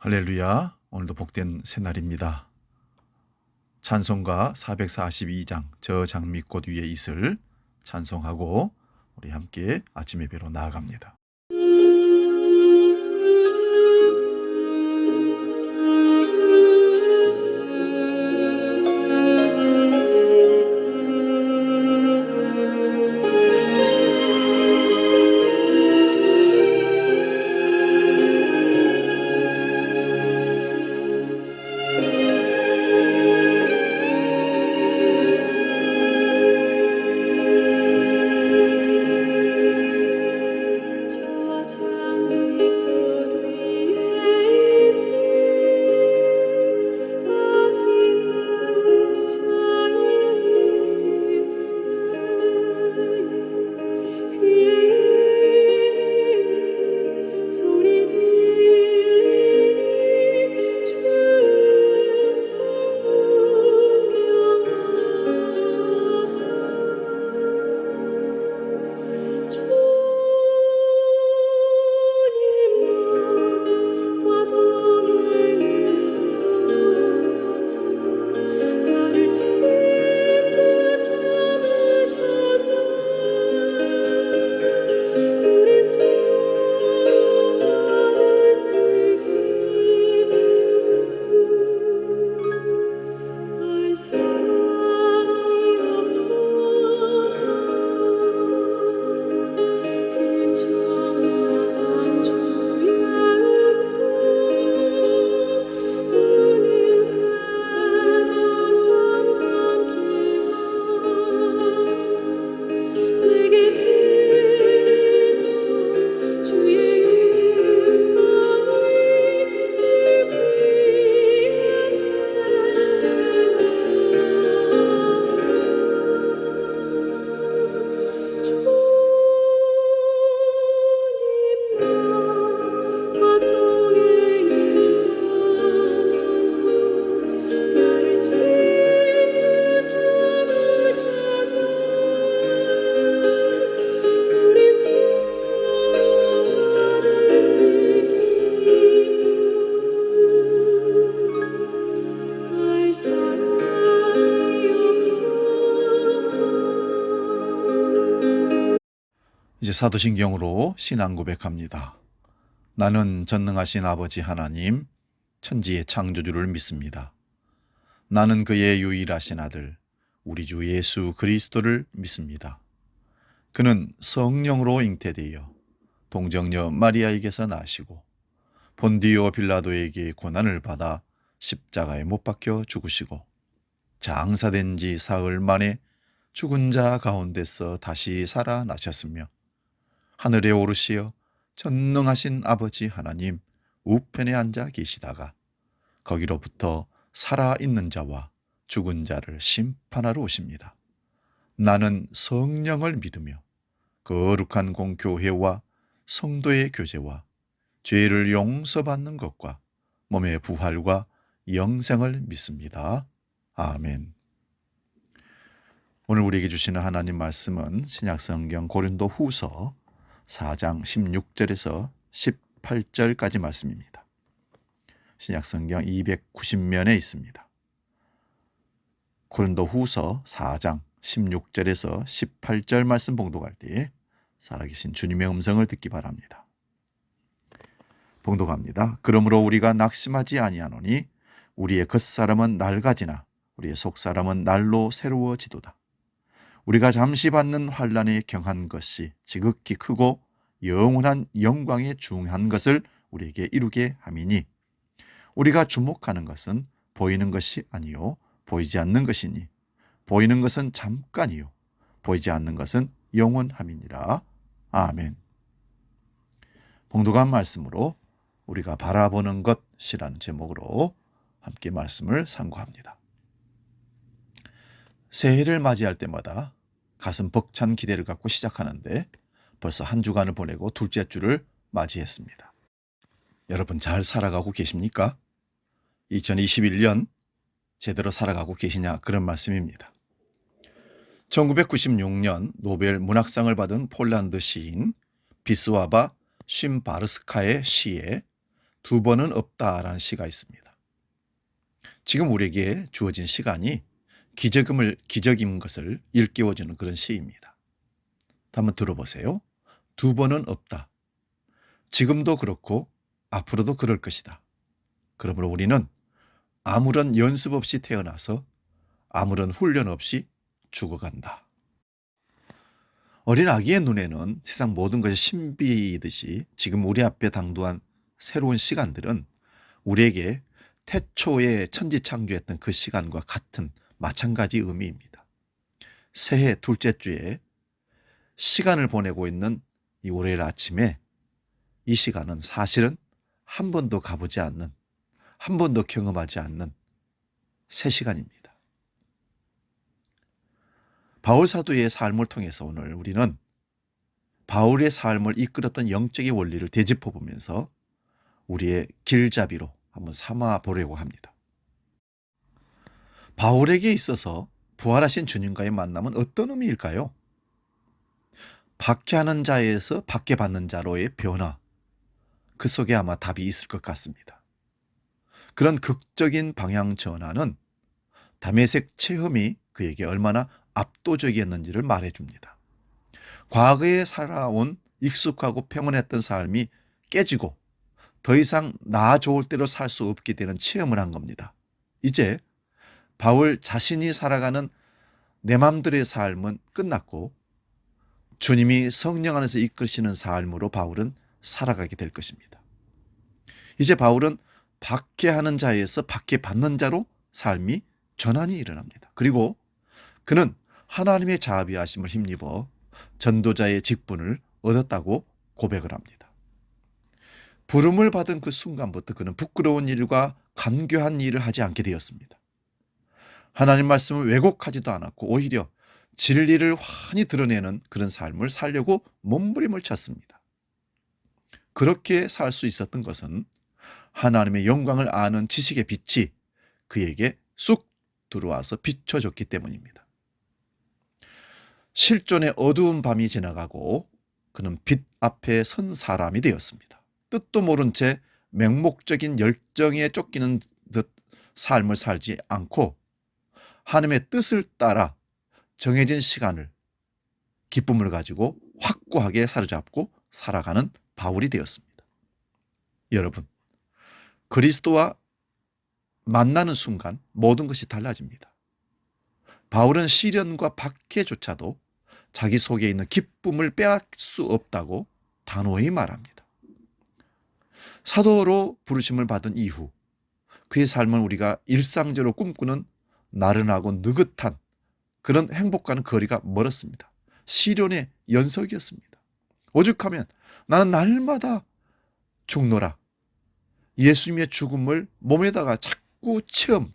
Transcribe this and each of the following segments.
할렐루야. 오늘도 복된 새날입니다. 찬송가 442장 저 장미꽃 위에 있을 찬송하고 우리 함께 아침 예배로 나아갑니다. 이제 사도신경으로 신앙 고백합니다. 나는 전능하신 아버지 하나님, 천지의 창조주를 믿습니다. 나는 그의 유일하신 아들, 우리 주 예수 그리스도를 믿습니다. 그는 성령으로 잉태되어 동정녀 마리아에게서 나시고 본디오 빌라도에게 고난을 받아 십자가에 못 박혀 죽으시고 장사된 지 사흘 만에 죽은 자 가운데서 다시 살아나셨으며 하늘에 오르시어 전능하신 아버지 하나님 우편에 앉아 계시다가 거기로부터 살아있는 자와 죽은 자를 심판하러 오십니다. 나는 성령을 믿으며 거룩한 공교회와 성도의 교제와 죄를 용서받는 것과 몸의 부활과 영생을 믿습니다. 아멘. 오늘 우리에게 주시는 하나님 말씀은 신약성경 고린도 후서 4장 16절에서 18절까지 말씀입니다. 신약성경 290면에 있습니다. 고린도 후서 4장 16절에서 18절 말씀 봉독할 때 살아계신 주님의 음성을 듣기 바랍니다. 봉독합니다. 그러므로 우리가 낙심하지 아니하노니 우리의 겉사람은 낡아지나 우리의 속사람은 날로 새로워지도다. 우리가 잠시 받는 환난에 경한 것이 지극히 크고 영원한 영광에 중한 것을 우리에게 이루게 함이니 우리가 주목하는 것은 보이는 것이 아니요 보이지 않는 것이니 보이는 것은 잠깐이요 보이지 않는 것은 영원함이니라. 아멘. 봉독한 말씀으로 우리가 바라보는 것이라는 제목으로 함께 말씀을 상고합니다. 새해를 맞이할 때마다 가슴 벅찬 기대를 갖고 시작하는데 벌써 한 주간을 보내고 둘째 주를 맞이했습니다. 여러분 잘 살아가고 계십니까? 2021년 제대로 살아가고 계시냐 그런 말씀입니다. 1996년 노벨 문학상을 받은 폴란드 시인 비스와바 쉼바르스카의 시에 두 번은 없다라는 시가 있습니다. 지금 우리에게 주어진 시간이 기적인 것을 일깨워주는 그런 시입니다. 한번 들어보세요. 두 번은 없다. 지금도 그렇고 앞으로도 그럴 것이다. 그러므로 우리는 아무런 연습 없이 태어나서 아무런 훈련 없이 죽어간다. 어린 아기의 눈에는 세상 모든 것이 신비이듯이 지금 우리 앞에 당도한 새로운 시간들은 우리에게 태초에 천지창조했던 그 시간과 같은 마찬가지 의미입니다. 새해 둘째 주에 시간을 보내고 있는 이 월요일 아침에 이 시간은 사실은 한 번도 가보지 않는, 한 번도 경험하지 않는 새 시간입니다. 바울 사도의 삶을 통해서 오늘 우리는 바울의 삶을 이끌었던 영적인 원리를 되짚어 보면서 우리의 길잡이로 한번 삼아 보려고 합니다. 바울에게 있어서 부활하신 주님과의 만남은 어떤 의미일까요? 박해하는 자에서 박해받는 자로의 변화, 그 속에 아마 답이 있을 것 같습니다. 그런 극적인 방향 전환은 다메섹 체험이 그에게 얼마나 압도적이었는지를 말해줍니다. 과거에 살아온 익숙하고 평온했던 삶이 깨지고 더 이상 나 좋을 대로 살 수 없게 되는 체험을 한 겁니다. 이제 바울 자신이 살아가는 내 맘대로의 삶은 끝났고 주님이 성령 안에서 이끄시는 삶으로 바울은 살아가게 될 것입니다. 이제 바울은 박해하는 자에서 박해받는 자로 삶이 전환이 일어납니다. 그리고 그는 하나님의 자비하심을 힘입어 전도자의 직분을 얻었다고 고백을 합니다. 부름을 받은 그 순간부터 그는 부끄러운 일과 간교한 일을 하지 않게 되었습니다. 하나님 말씀을 왜곡하지도 않았고 오히려 진리를 환히 드러내는 그런 삶을 살려고 몸부림을 쳤습니다. 그렇게 살 수 있었던 것은 하나님의 영광을 아는 지식의 빛이 그에게 쑥 들어와서 비춰졌기 때문입니다. 실존의 어두운 밤이 지나가고 그는 빛 앞에 선 사람이 되었습니다. 뜻도 모른 채 맹목적인 열정에 쫓기는 듯 삶을 살지 않고 하나님의 뜻을 따라 정해진 시간을 기쁨을 가지고 확고하게 사로잡고 살아가는 바울이 되었습니다. 여러분, 그리스도와 만나는 순간 모든 것이 달라집니다. 바울은 시련과 박해조차도 자기 속에 있는 기쁨을 빼앗을 수 없다고 단호히 말합니다. 사도로 부르심을 받은 이후 그의 삶은 우리가 일상적으로 꿈꾸는 나른하고 느긋한 그런 행복과는 거리가 멀었습니다. 시련의 연속이었습니다. 오죽하면 나는 날마다 죽노라. 예수님의 죽음을 몸에다가 자꾸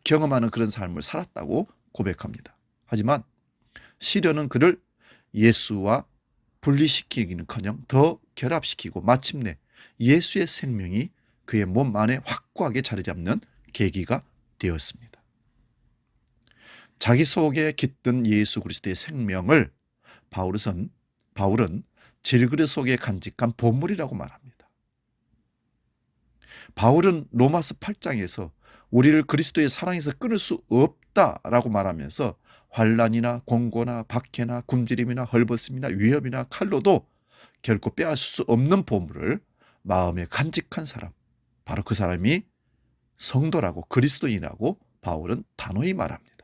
경험하는 그런 삶을 살았다고 고백합니다. 하지만 시련은 그를 예수와 분리시키기는커녕 더 결합시키고 마침내 예수의 생명이 그의 몸 안에 확고하게 자리 잡는 계기가 되었습니다. 자기 속에 깃든 예수 그리스도의 생명을 바울은 질그릇 속에 간직한 보물이라고 말합니다. 바울은 로마서 8장에서 우리를 그리스도의 사랑에서 끊을 수 없다라고 말하면서 환난이나 공고나 박해나 굶주림이나 헐벗음이나 위협이나 칼로도 결코 빼앗을 수 없는 보물을 마음에 간직한 사람, 바로 그 사람이 성도라고 그리스도인이라고 바울은 단호히 말합니다.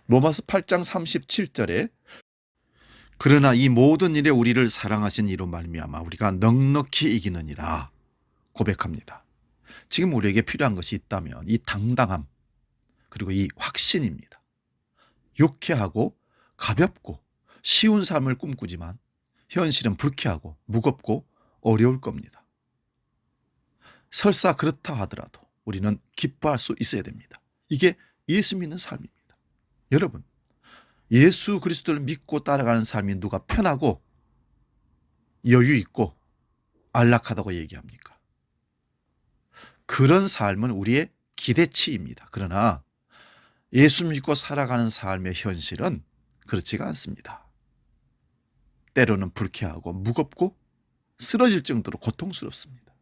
로마서 8장 37절에 그러나 이 모든 일에 우리를 사랑하신 이로 말미암아 우리가 넉넉히 이기느니라 고백합니다. 지금 우리에게 필요한 것이 있다면 이 당당함 그리고 이 확신입니다. 유쾌하고 가볍고 쉬운 삶을 꿈꾸지만 현실은 불쾌하고 무겁고 어려울 겁니다. 설사 그렇다 하더라도 우리는 기뻐할 수 있어야 됩니다. 이게 예수 믿는 삶입니다. 여러분, 예수 그리스도를 믿고 따라가는 삶이 누가 편하고 여유 있고 안락하다고 얘기합니까? 그런 삶은 우리의 기대치입니다. 그러나 예수 믿고 살아가는 삶의 현실은 그렇지가 않습니다. 때로는 불쾌하고 무겁고 쓰러질 정도로 고통스럽습니다.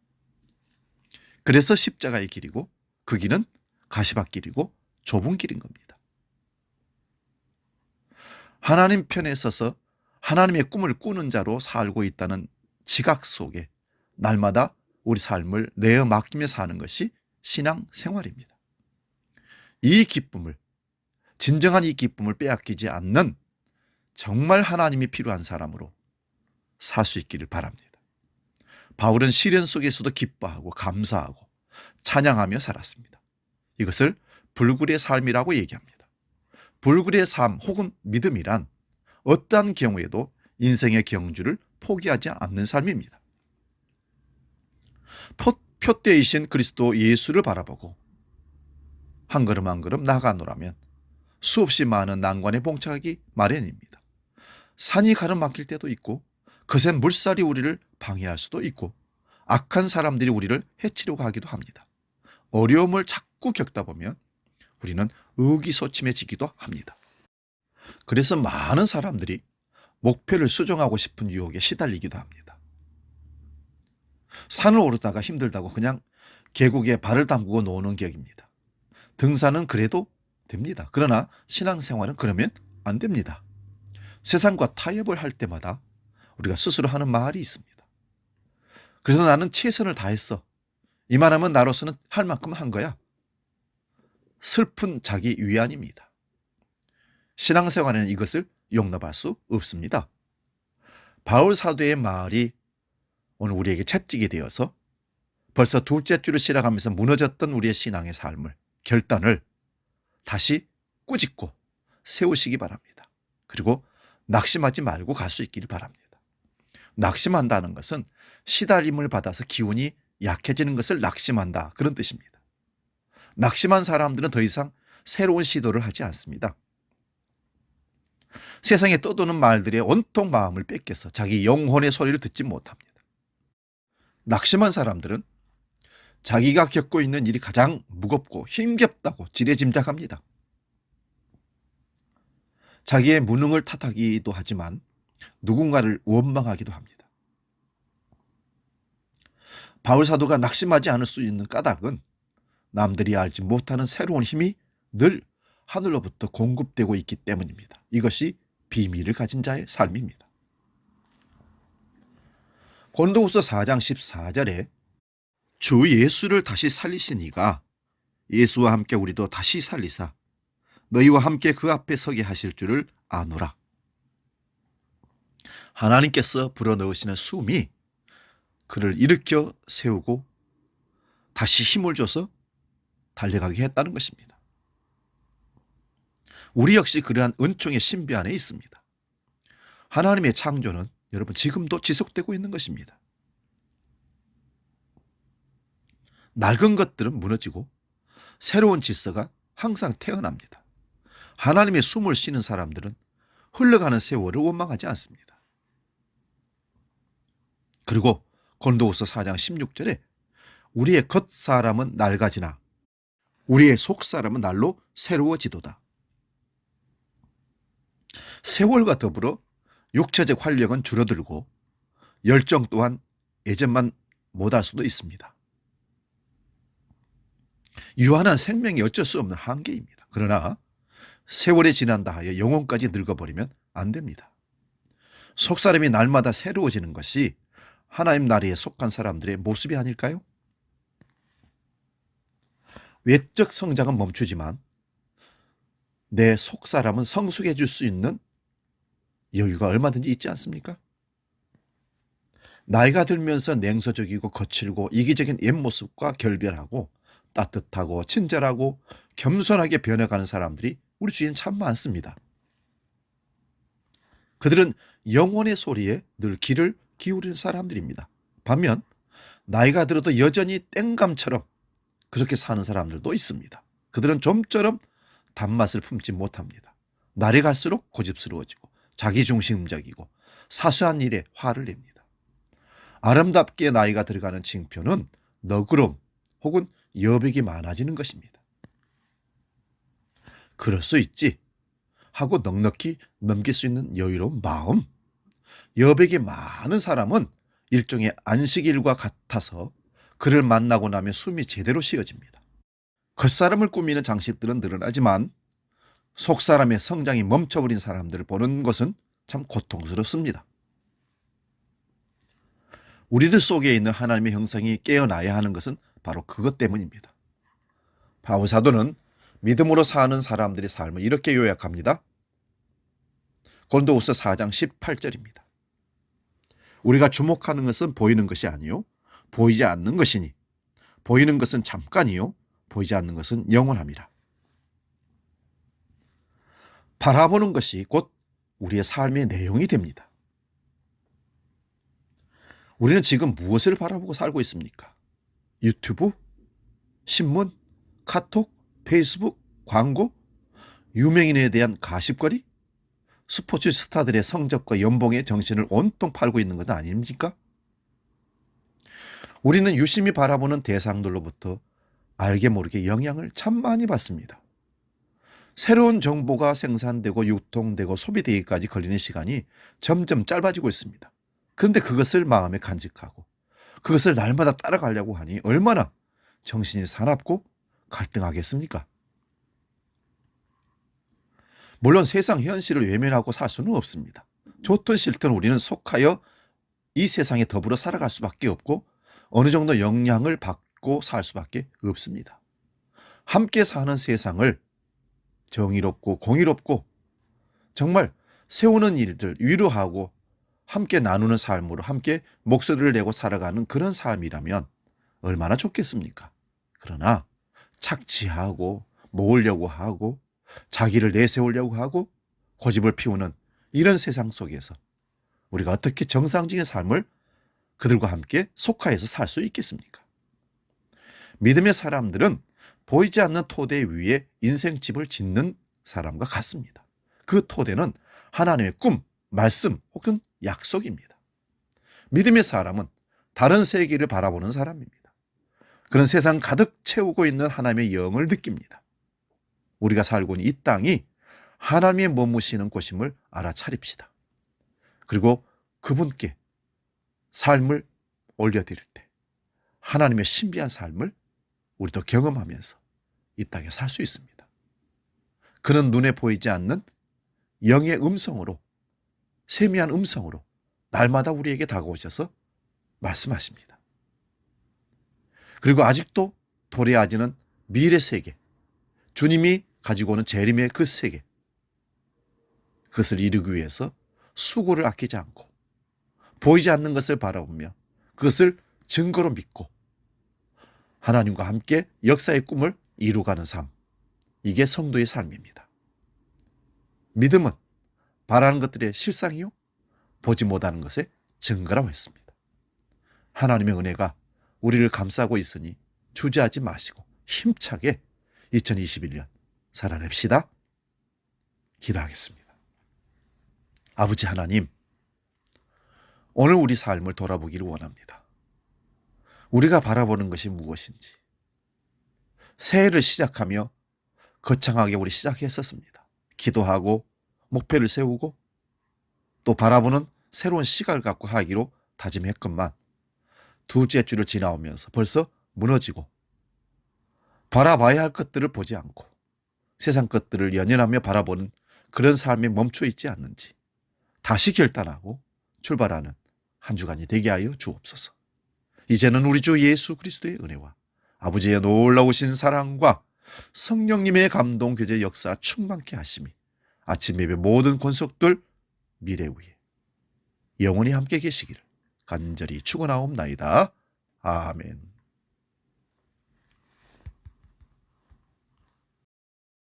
그래서 십자가의 길이고 그 길은 가시밭길이고 좁은 길인 겁니다. 하나님 편에 서서 하나님의 꿈을 꾸는 자로 살고 있다는 지각 속에 날마다 우리 삶을 내어 맡기며 사는 것이 신앙 생활입니다. 이 기쁨을, 진정한 이 기쁨을 빼앗기지 않는 정말 하나님이 필요한 사람으로 살 수 있기를 바랍니다. 바울은 시련 속에서도 기뻐하고 감사하고 찬양하며 살았습니다. 이것을 불굴의 삶이라고 얘기합니다. 불굴의 삶 혹은 믿음이란 어떠한 경우에도 인생의 경주를 포기하지 않는 삶입니다. 표대이신 그리스도 예수를 바라보고 한 걸음 한 걸음 나아가노라면 수없이 많은 난관에 봉착하기 마련입니다. 산이 가로막힐 때도 있고 거센 물살이 우리를 방해할 수도 있고 악한 사람들이 우리를 해치려고 하기도 합니다. 어려움을 자꾸 겪다 보면 우리는 의기소침해지기도 합니다. 그래서 많은 사람들이 목표를 수정하고 싶은 유혹에 시달리기도 합니다. 산을 오르다가 힘들다고 그냥 계곡에 발을 담그고 노는 격입니다. 등산은 그래도 됩니다. 그러나 신앙생활은 그러면 안 됩니다. 세상과 타협을 할 때마다 우리가 스스로 하는 말이 있습니다. 그래서 나는 최선을 다했어. 이만하면 나로서는 할 만큼 한 거야. 슬픈 자기 위안입니다. 신앙생활에는 이것을 용납할 수 없습니다. 바울 사도의 말이 오늘 우리에게 채찍이 되어서 벌써 둘째 주를 시작하면서 무너졌던 우리의 신앙의 삶을, 결단을 다시 꾸짖고 세우시기 바랍니다. 그리고 낙심하지 말고 갈 수 있기를 바랍니다. 낙심한다는 것은 시달림을 받아서 기운이 약해지는 것을 낙심한다, 그런 뜻입니다. 낙심한 사람들은 더 이상 새로운 시도를 하지 않습니다. 세상에 떠도는 말들에 온통 마음을 뺏겨서 자기 영혼의 소리를 듣지 못합니다. 낙심한 사람들은 자기가 겪고 있는 일이 가장 무겁고 힘겹다고 지레짐작합니다. 자기의 무능을 탓하기도 하지만 누군가를 원망하기도 합니다. 바울 사도가 낙심하지 않을 수 있는 까닭은 남들이 알지 못하는 새로운 힘이 늘 하늘로부터 공급되고 있기 때문입니다. 이것이 비밀을 가진 자의 삶입니다. 고린도후서 4장 14절에 주 예수를 다시 살리신 이가 예수와 함께 우리도 다시 살리사 너희와 함께 그 앞에 서게 하실 줄을 아노라. 하나님께서 불어넣으시는 숨이 그를 일으켜 세우고 다시 힘을 줘서 달려가게 했다는 것입니다. 우리 역시 그러한 은총의 신비 안에 있습니다. 하나님의 창조는 여러분 지금도 지속되고 있는 것입니다. 낡은 것들은 무너지고 새로운 질서가 항상 태어납니다. 하나님의 숨을 쉬는 사람들은 흘러가는 세월을 원망하지 않습니다. 그리고 고린도후서 4장 16절에 우리의 겉사람은 낡아지나 우리의 속사람은 날로 새로워지도다. 세월과 더불어 육체적 활력은 줄어들고 열정 또한 예전만 못할 수도 있습니다. 유한한 생명이 어쩔 수 없는 한계입니다. 그러나 세월이 지난다 하여 영혼까지 늙어버리면 안 됩니다. 속사람이 날마다 새로워지는 것이 하나님 나라에 속한 사람들의 모습이 아닐까요? 외적 성장은 멈추지만 내 속사람은 성숙해 질 수 있는 여유가 얼마든지 있지 않습니까? 나이가 들면서 냉소적이고 거칠고 이기적인 옛모습과 결별하고 따뜻하고 친절하고 겸손하게 변해가는 사람들이 우리 주위엔 참 많습니다. 그들은 영혼의 소리에 늘 귀를 기울이는 사람들입니다. 반면 나이가 들어도 여전히 땡감처럼 그렇게 사는 사람들도 있습니다. 그들은 좀처럼 단맛을 품지 못합니다. 날이 갈수록 고집스러워지고 자기중심적이고 사소한 일에 화를 냅니다. 아름답게 나이가 들어가는 징표는 너그러움 혹은 여백이 많아지는 것입니다. 그럴 수 있지 하고 넉넉히 넘길 수 있는 여유로운 마음. 여백이 많은 사람은 일종의 안식일과 같아서 그를 만나고 나면 숨이 제대로 쉬어집니다. 겉사람을 꾸미는 장식들은 늘어나지만 속사람의 성장이 멈춰버린 사람들을 보는 것은 참 고통스럽습니다. 우리들 속에 있는 하나님의 형상이 깨어나야 하는 것은 바로 그것 때문입니다. 바울 사도는 믿음으로 사는 사람들의 삶을 이렇게 요약합니다. 고린도후서 4장 18절입니다. 우리가 주목하는 것은 보이는 것이 아니요 보이지 않는 것이니 보이는 것은 잠깐이요 보이지 않는 것은 영원함이라. 바라보는 것이 곧 우리의 삶의 내용이 됩니다. 우리는 지금 무엇을 바라보고 살고 있습니까? 유튜브, 신문, 카톡, 페이스북, 광고, 유명인에 대한 가십거리, 스포츠 스타들의 성적과 연봉에 정신을 온통 팔고 있는 것은 아닙니까? 우리는 유심히 바라보는 대상들로부터 알게 모르게 영향을 참 많이 받습니다. 새로운 정보가 생산되고 유통되고 소비되기까지 걸리는 시간이 점점 짧아지고 있습니다. 그런데 그것을 마음에 간직하고 그것을 날마다 따라가려고 하니 얼마나 정신이 사납고 갈등하겠습니까? 물론 세상 현실을 외면하고 살 수는 없습니다. 좋든 싫든 우리는 속하여 이 세상에 더불어 살아갈 수밖에 없고 어느 정도 영향을 받고 살 수밖에 없습니다. 함께 사는 세상을 정의롭고 공의롭고 정말 세우는 일들 위로하고 함께 나누는 삶으로 함께 목소리를 내고 살아가는 그런 삶이라면 얼마나 좋겠습니까? 그러나 착취하고 모으려고 하고 자기를 내세우려고 하고 고집을 피우는 이런 세상 속에서 우리가 어떻게 정상적인 삶을 그들과 함께 속하여서 살 수 있겠습니까? 믿음의 사람들은 보이지 않는 토대 위에 인생집을 짓는 사람과 같습니다. 그 토대는 하나님의 꿈, 말씀 혹은 약속입니다. 믿음의 사람은 다른 세계를 바라보는 사람입니다. 그런 세상 가득 채우고 있는 하나님의 영을 느낍니다. 우리가 살고 있는 이 땅이 하나님의 머무시는 곳임을 알아차립시다. 그리고 그분께 삶을 올려드릴 때 하나님의 신비한 삶을 우리도 경험하면서 이 땅에 살 수 있습니다. 그는 눈에 보이지 않는 영의 음성으로 세미한 음성으로 날마다 우리에게 다가오셔서 말씀하십니다. 그리고 아직도 도래하지는 미래 세계, 주님이 가지고 오는 재림의 그 세계, 그것을 이루기 위해서 수고를 아끼지 않고 보이지 않는 것을 바라보며 그것을 증거로 믿고 하나님과 함께 역사의 꿈을 이루가는 삶, 이게 성도의 삶입니다. 믿음은 바라는 것들의 실상이요 보지 못하는 것의 증거라고 했습니다. 하나님의 은혜가 우리를 감싸고 있으니 주저하지 마시고 힘차게 2021년 살아냅시다. 기도하겠습니다. 아버지 하나님, 오늘 우리 삶을 돌아보기를 원합니다. 우리가 바라보는 것이 무엇인지 새해를 시작하며 거창하게 우리 시작했었습니다. 기도하고 목표를 세우고 또 바라보는 새로운 시각을 갖고 하기로 다짐했건만 둘째 주를 지나오면서 벌써 무너지고 바라봐야 할 것들을 보지 않고 세상 것들을 연연하며 바라보는 그런 삶에 멈춰 있지 않는지 다시 결단하고 출발하는 한 주간이 되게 하여 주옵소서. 이제는 우리 주 예수 그리스도의 은혜와 아버지의 놀라우신 사랑과 성령님의 감동 교제 역사 충만케 하심이 아침 예배 모든 권속들 미래 위에 영원히 함께 계시기를 간절히 축원하옵나이다. 아멘.